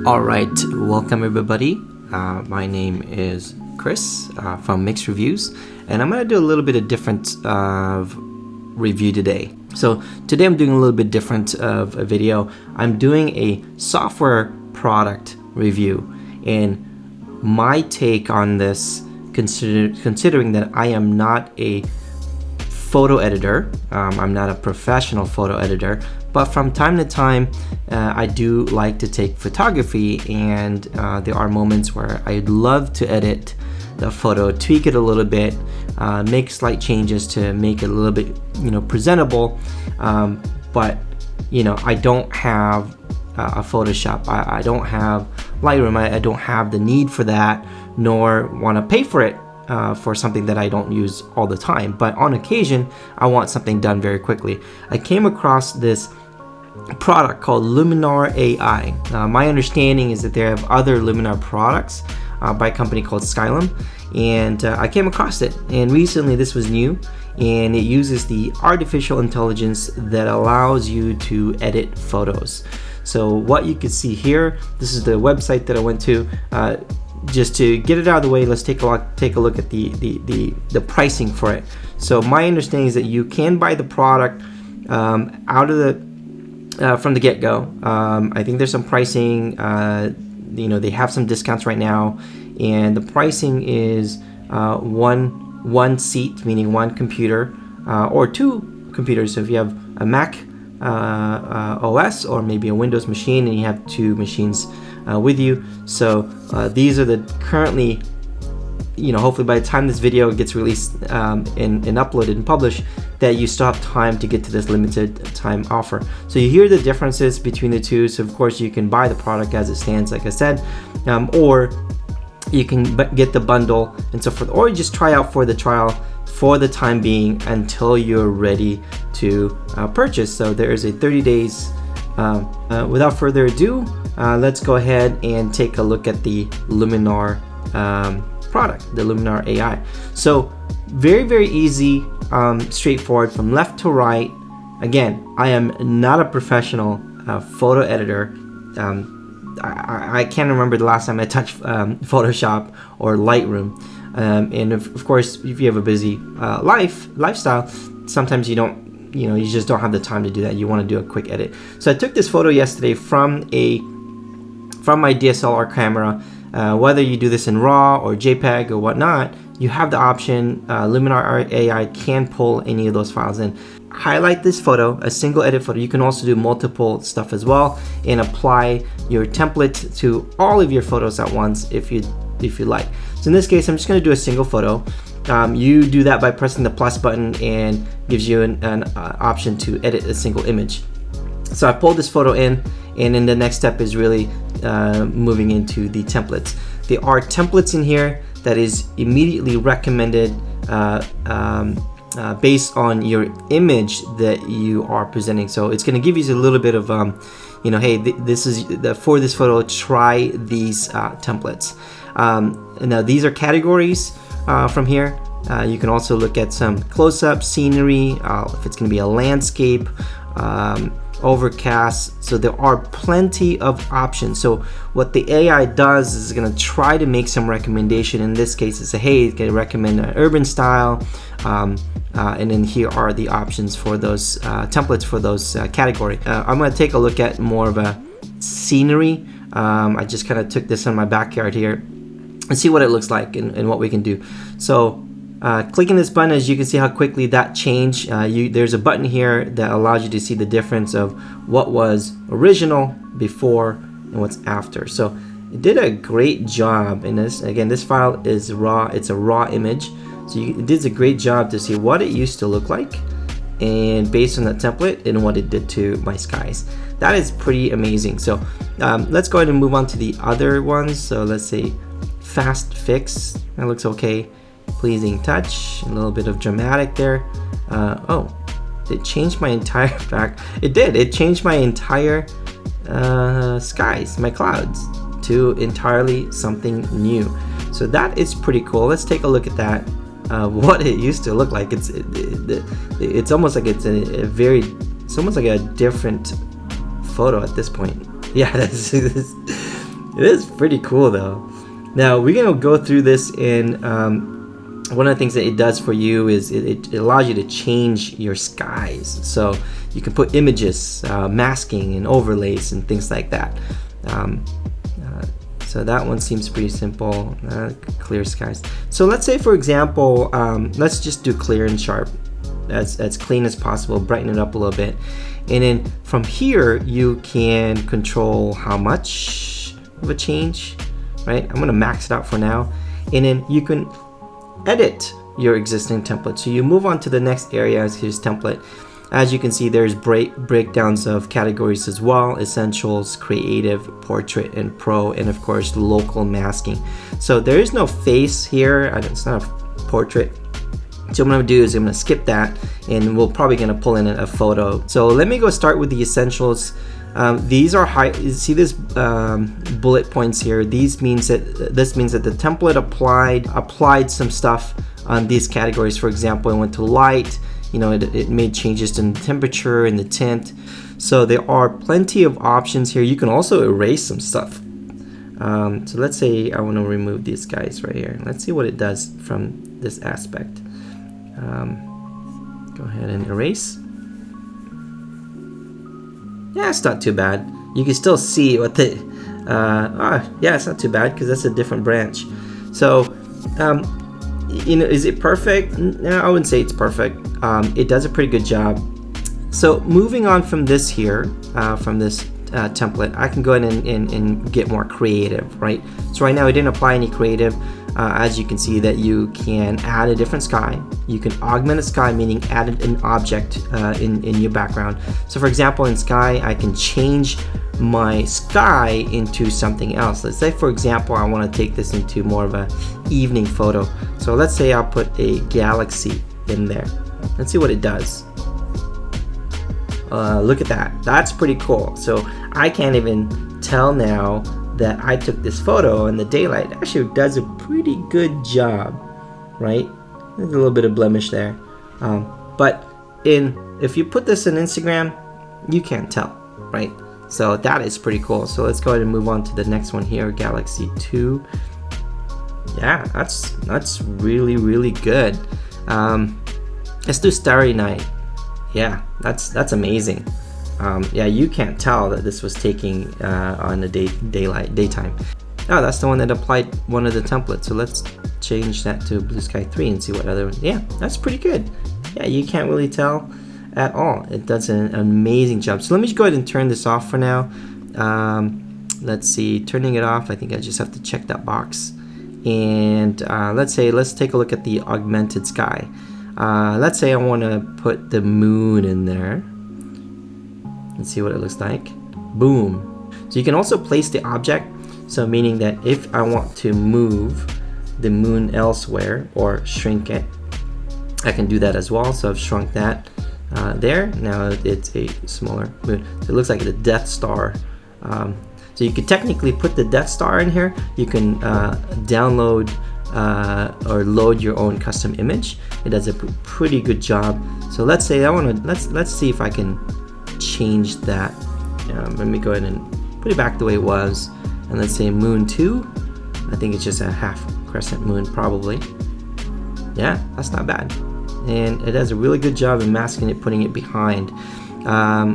All right, welcome everybody. My name is Chris from Mixed Reviews, and I'm gonna do a little bit of different review today. So today I'm doing a little bit different of a video. I'm doing a software product review, and my take on this, considering that I am not a photo editor, I'm not a professional photo editor, but from time to time I do like to take photography, and there are moments where I'd love to edit the photo, tweak it a little bit, make slight changes to make it a little bit presentable, but I don't have a Photoshop, I don't have Lightroom, I don't have the need for that, nor want to pay for it for something that I don't use all the time. But on occasion I want something done very quickly. I came across this product called Luminar AI. My understanding is that they have other Luminar products by a company called Skylum, and I came across it, and recently this was new, and it uses the artificial intelligence that allows you to edit photos. So what you can see here, this is the website that I went to. Just to get it out of the way, let's take a look at the pricing for it. So my understanding is that you can buy the product out of the from the get-go. I think there's some pricing. They have some discounts right now, and the pricing is one seat, meaning one computer, or two computers. So if you have a Mac OS or maybe a Windows machine, and you have two machines with you. So these are the currently, hopefully by the time this video gets released and uploaded and published, that you still have time to get to this limited time offer. So you hear the differences between the two. So of course you can buy the product as it stands, like I said, or you can get the bundle and so forth, or you just try out for the trial for the time being until you're ready to purchase. So there is a 30 days. Without further ado, let's go ahead and take a look at the Luminar product, the Luminar AI. So very easy, straightforward from left to right. Again, I am not a professional photo editor. I can't remember the last time I touched Photoshop or Lightroom, and of course if you have a busy lifestyle, sometimes you don't you just don't have the time to do that. You want to do a quick edit. So I took this photo yesterday from my DSLR camera. Whether you do this in RAW or JPEG or whatnot, you have the option. Luminar AI can pull any of those files in. Highlight this photo, a single edit photo. You can also do multiple stuff as well, and apply your template to all of your photos at once if you like. So in this case, I'm just going to do a single photo. You do that by pressing the plus button, and gives you an option to edit a single image. So I pulled this photo in, and then the next step is really moving into the templates. There are templates in here that is immediately recommended based on your image that you are presenting. So it's going to give you a little bit of hey, this is for this photo, try these templates. Now these are categories from here. You can also look at some close-up scenery, if it's going to be a landscape, overcast. So there are plenty of options. So what the AI does is going to try to make some recommendation. In this case, it's hey, it's going to recommend an urban style, and then here are the options for those templates for those category. I'm going to take a look at more of a scenery. I just kind of took this in my backyard here and see what it looks like and what we can do. So clicking this button, as you can see how quickly that changed. There's a button here that allows you to see the difference of what was original before and what's after. So it did a great job in this. Again, this file is raw. It's a raw image. So it did a great job to see what it used to look like, and based on that template and what it did to my skies. That is pretty amazing. So let's go ahead and move on to the other ones. So let's say fast fix. That looks okay. Pleasing touch, a little bit of dramatic there. Oh, it changed my entire back. It did. It changed my entire skies, my clouds, to entirely something new. So that is pretty cool. Let's take a look at that. What it used to look like. It's almost like it's almost like a different photo at this point. Yeah, It is pretty cool though. Now we're gonna go through this in one of the things that it does for you is it allows you to change your skies. So you can put images, masking and overlays and things like that. So that one seems pretty simple. Clear skies. So let's say, for example, let's just do clear and sharp, as clean as possible, brighten it up a little bit. And then from here, you can control how much of a change, right? I'm gonna max it out for now. And then you can edit your existing template. So you move on to the next area. Here's template. As you can see, there's breakdowns of categories as well: essentials, creative, portrait, and pro, and of course local masking. So there is no face here. It's not a portrait. So what I'm gonna do is I'm gonna skip that, and we're probably gonna pull in a photo. So let me go start with the essentials. These are high. You see this bullet points here. This means that the template applied some stuff on these categories. For example, it went to light. You know, it made changes in the temperature and the tint. So there are plenty of options here. You can also erase some stuff. So let's say I want to remove these guys right here. Let's see what it does from this aspect. Go ahead and erase. Yeah, it's not too bad. You can still see what the yeah, it's not too bad because that's a different branch. So you know, is it perfect? No, I wouldn't say it's perfect. It does a pretty good job. So moving on from this here, from this template, I can go ahead and get more creative, right? So right now I didn't apply any creative. As you can see that you can add a different sky. You can augment a sky, meaning add an object in your background. So for example, in sky, I can change my sky into something else. Let's say, for example, I want to take this into more of a evening photo. So let's say I'll put a galaxy in there. Let's see what it does. Look at that. That's pretty cool. So I can't even tell now that I took this photo in the daylight. It actually does a pretty good job, right? There's a little bit of blemish there. But if you put this in Instagram, you can't tell, right? So that is pretty cool. So let's go ahead and move on to the next one here, Galaxy 2. Yeah, that's really, really good. Let's do Starry Night. Yeah, that's amazing. Yeah, you can't tell that this was taking on the daytime. Oh, that's the one that applied one of the templates. So let's change that to Blue Sky 3 and see what other. Yeah, that's pretty good. Yeah, you can't really tell at all. It does an amazing job. So let me just go ahead and turn this off for now. Let's see, turning it off, I think I just have to check that box. And let's take a look at the augmented sky. Let's say I want to put the moon in there. Let's see what it looks like. Boom. So you can also place the object. So meaning that if I want to move the moon elsewhere or shrink it, I can do that as well. So I've shrunk that there. Now it's a smaller moon. So it looks like the Death Star. So you could technically put the Death Star in here. You can download or load your own custom image. It does a pretty good job. So let's say I want to let's see if I can change that. Let me go ahead and put it back the way it was, and let's say moon 2. I think it's just a half crescent moon probably. Yeah, that's not bad, and it does a really good job of masking it, putting it behind.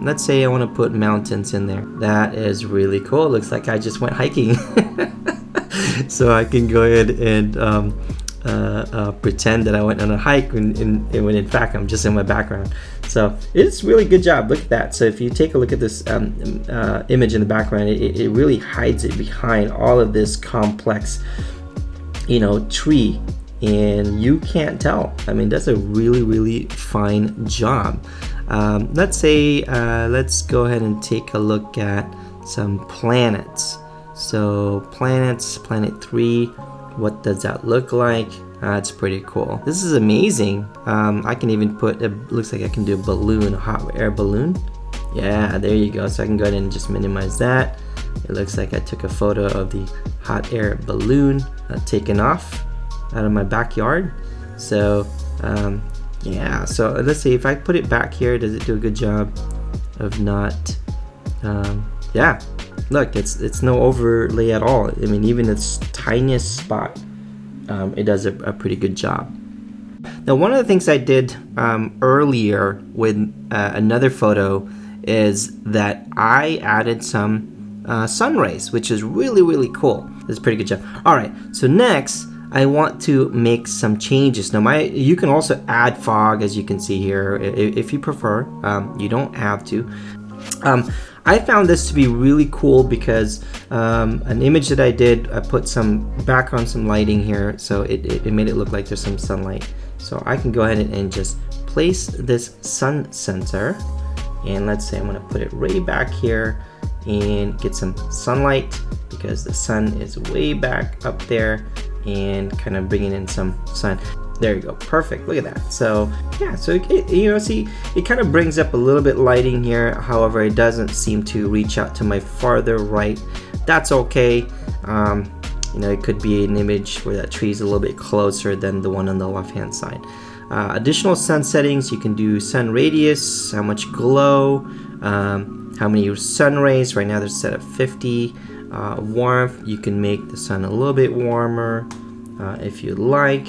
Let's say I want to put mountains in there. That is really cool. It looks like I just went hiking. So I can go ahead and pretend that I went on a hike when in fact I'm just in my background. So it's really good job. Look at that. So if you take a look at this image in the background, it really hides it behind all of this complex, you know, tree, and you can't tell. I mean, that's a really, really fine job. Let's say let's go ahead and take a look at some planets. So planets, planet 3, what does that look like? It's pretty cool. This is amazing. I can even put, looks like I can do a balloon, a hot air balloon. Yeah, there you go. So I can go ahead and just minimize that. It looks like I took a photo of the hot air balloon taken off out of my backyard. So yeah, so let's see if I put it back here, does it do a good job of not, yeah, look, it's no overlay at all. I mean, even its tiniest spot, it does a pretty good job. Now, one of the things I did earlier with another photo is that I added some sun rays, which is really cool. It's a pretty good job. All right, so next I want to make some changes. Now, you can also add fog, as you can see here, if you prefer. You don't have to. I found this to be really cool because an image that I did, I put some background, some lighting here, so it made it look like there's some sunlight. So I can go ahead and just place this sun sensor, and let's say I'm going to put it right back here and get some sunlight because the sun is way back up there, and kind of bringing in some sun. There you go, perfect. Look at that. So yeah, so you know, see, it kind of brings up a little bit lighting here. However, it doesn't seem to reach out to my farther right. That's okay. You know, it could be an image where that tree is a little bit closer than the one on the left hand side. Additional sun settings, you can do sun radius, how much glow, how many sun rays. Right now they're set at 50. Warmth, you can make the sun a little bit warmer if you like.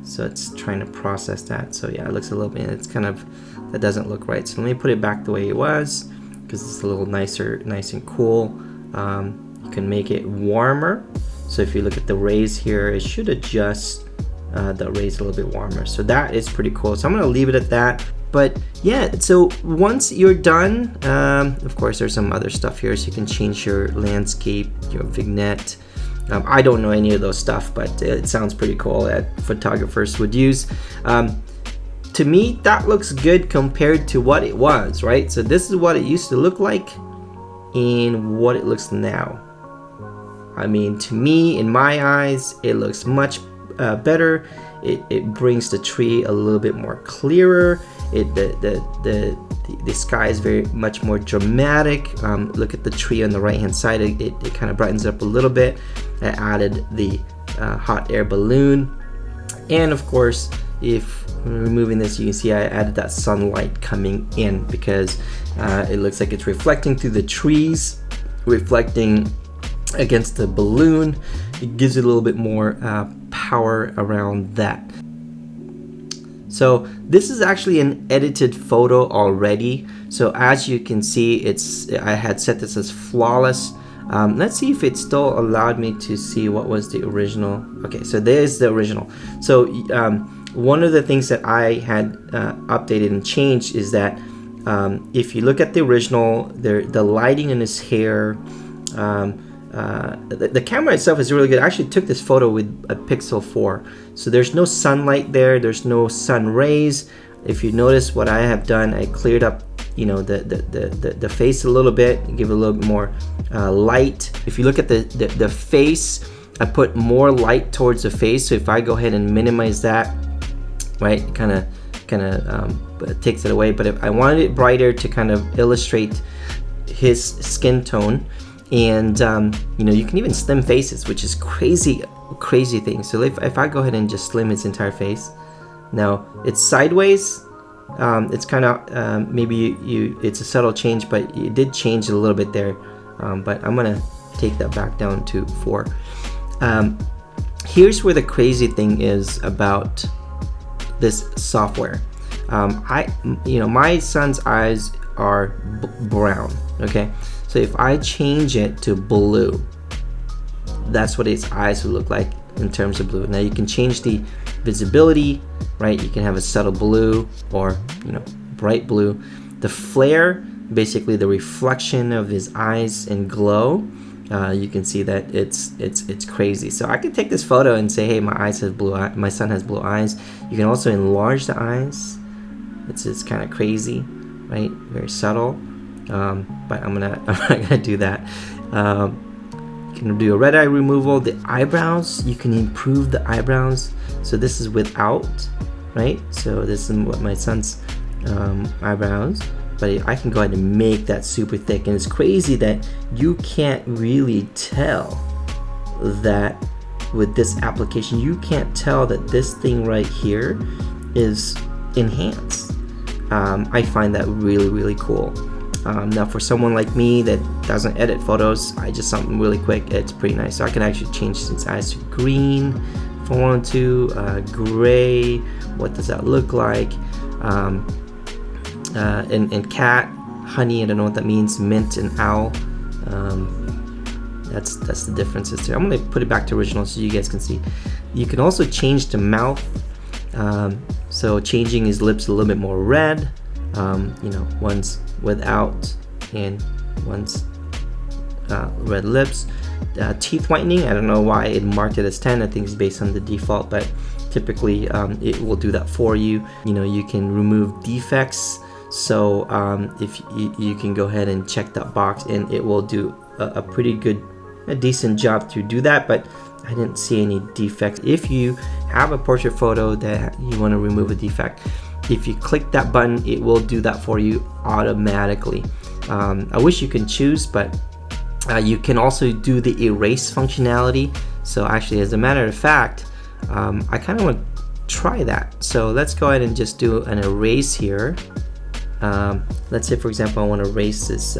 So it's trying to process that. So yeah, it looks a little bit, it's kind of, that doesn't look right. So let me put it back the way it was because it's a little nice and cool. You can make it warmer. So if you look at the rays here, it should adjust the rays a little bit warmer. So that is pretty cool. So I'm gonna leave it at that. But yeah, so once you're done, of course there's some other stuff here. So you can change your landscape, your vignette. I don't know any of those stuff, but it sounds pretty cool that photographers would use. To me, that looks good compared to what it was, right? So this is what it used to look like and what it looks now. I mean, to me, in my eyes, it looks much better. It brings the tree a little bit more clearer. The sky is very much more dramatic. Look at the tree on the right hand side. It kind of brightens up a little bit. I added the hot air balloon, and of course, if removing this, you can see I added that sunlight coming in because it looks like it's reflecting through the trees, reflecting against the balloon. It gives it a little bit more power around that. So this is actually an edited photo already. So as you can see, I had set this as flawless. Let's see if it still allowed me to see what was the original. Okay, so there's the original. So one of the things that I had updated and changed is that if you look at the original, the lighting in his hair, the camera itself is really good. I actually took this photo with a Pixel 4, so there's no sunlight there, there's no sun rays. If you notice what I have done, I cleared up, you know, the face a little bit, give it a little bit more light. If you look at the face, I put more light towards the face. So if I go ahead and minimize that, right, it kind of takes it away. But if I wanted it brighter to kind of illustrate his skin tone. And you know, you can even slim faces, which is crazy thing. So if I go ahead and just slim his entire face, now it's sideways. It's kind of maybe it's a subtle change, but it did change a little bit there. But I'm gonna take that back down to 4. Here's where the crazy thing is about this software. You know, my son's eyes are brown. Okay. So if I change it to blue, that's what his eyes would look like in terms of blue. Now you can change the visibility, right? You can have a subtle blue or, you know, bright blue. The flare, basically the reflection of his eyes and glow, you can see that it's crazy. So I could take this photo and say, hey, my son has blue eyes. You can also enlarge the eyes. It's kind of crazy, right? Very subtle. But I'm not gonna do that. You can do a red eye removal. The eyebrows, you can improve the eyebrows. So this is without, right? So this is what my son's eyebrows. But I can go ahead and make that super thick, and it's crazy that you can't really tell that with this application. You can't tell that this thing right here is enhanced. I find that really cool. Now for someone like me that doesn't edit photos, I just something really quick, it's pretty nice. So I can actually change its eyes to green if I wanted to, gray, what does that look like, and cat, honey, I don't know what that means, mint and owl. That's the differences there. I'm gonna put it back to original so you guys can see. You can also change the mouth, so changing his lips a little bit more red, one's without and one's red lips. Teeth whitening, I don't know why it marked it as 10. I think it's based on the default, but typically it will do that for you. You can remove defects, so if you can go ahead and check that box and it will do a pretty good, a decent job to do that, but I didn't see any defects. If you have a portrait photo that you want to remove a defect, if you click that button, it will do that for you automatically. I wish you can choose, but you can also do the erase functionality. So actually, as a matter of fact, I kind of want to try that. So let's go ahead and just do an erase here. Let's say, for example, I want to erase this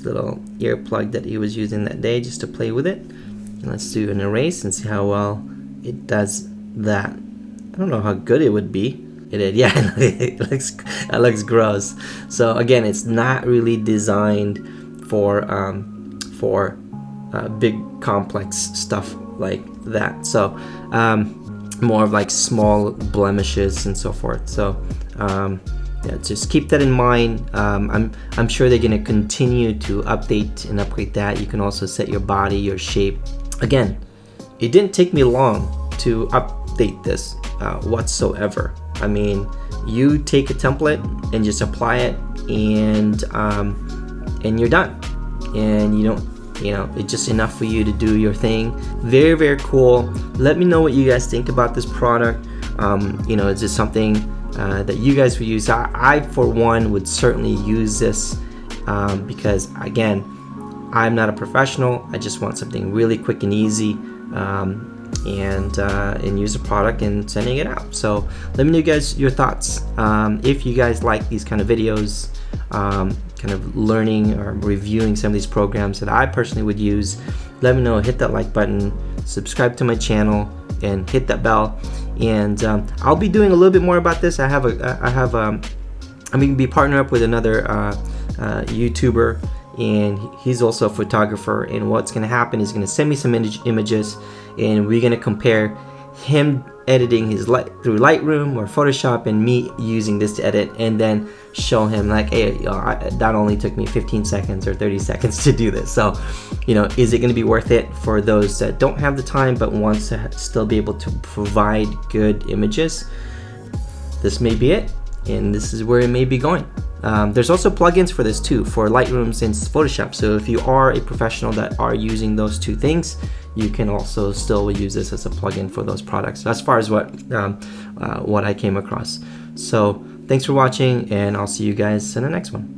little earplug that he was using that day just to play with it. And let's do an erase and see how well it does that. I don't know how good it would be. It did, yeah. It looks gross. So again, it's not really designed for big complex stuff like that. So more of like small blemishes and so forth. So yeah, just keep that in mind. I'm sure they're gonna continue to update and upgrade that. You can also set your body, your shape. Again, it didn't take me long to update this whatsoever. I mean, you take a template and just apply it, and you're done. And you don't, it's just enough for you to do your thing. Very, very cool. Let me know what you guys think about this product. Is this something that you guys would use? I for one would certainly use this because again, I'm not a professional. I just want something really quick and easy, and use the product and sending it out. So let me know guys your thoughts. If you guys like these kind of videos, kind of learning or reviewing some of these programs that I personally would use, let me know. Hit that like button, subscribe to my channel, and hit that bell. And I'll be doing a little bit more about this. I'm gonna be partnered up with another YouTuber, and he's also a photographer. And what's gonna happen is gonna send me some images, and we're gonna compare him editing his through Lightroom or Photoshop and me using this to edit, and then show him like, hey, that only took me 15 seconds or 30 seconds to do this. So is it going to be worth it for those that don't have the time but wants to still be able to provide good images? This may be it, and this is where it may be going. There's also plugins for this too, for Lightroom and Photoshop. So if you are a professional that are using those two things, you can also still use this as a plugin for those products, as far as what I came across. So thanks for watching, and I'll see you guys in the next one.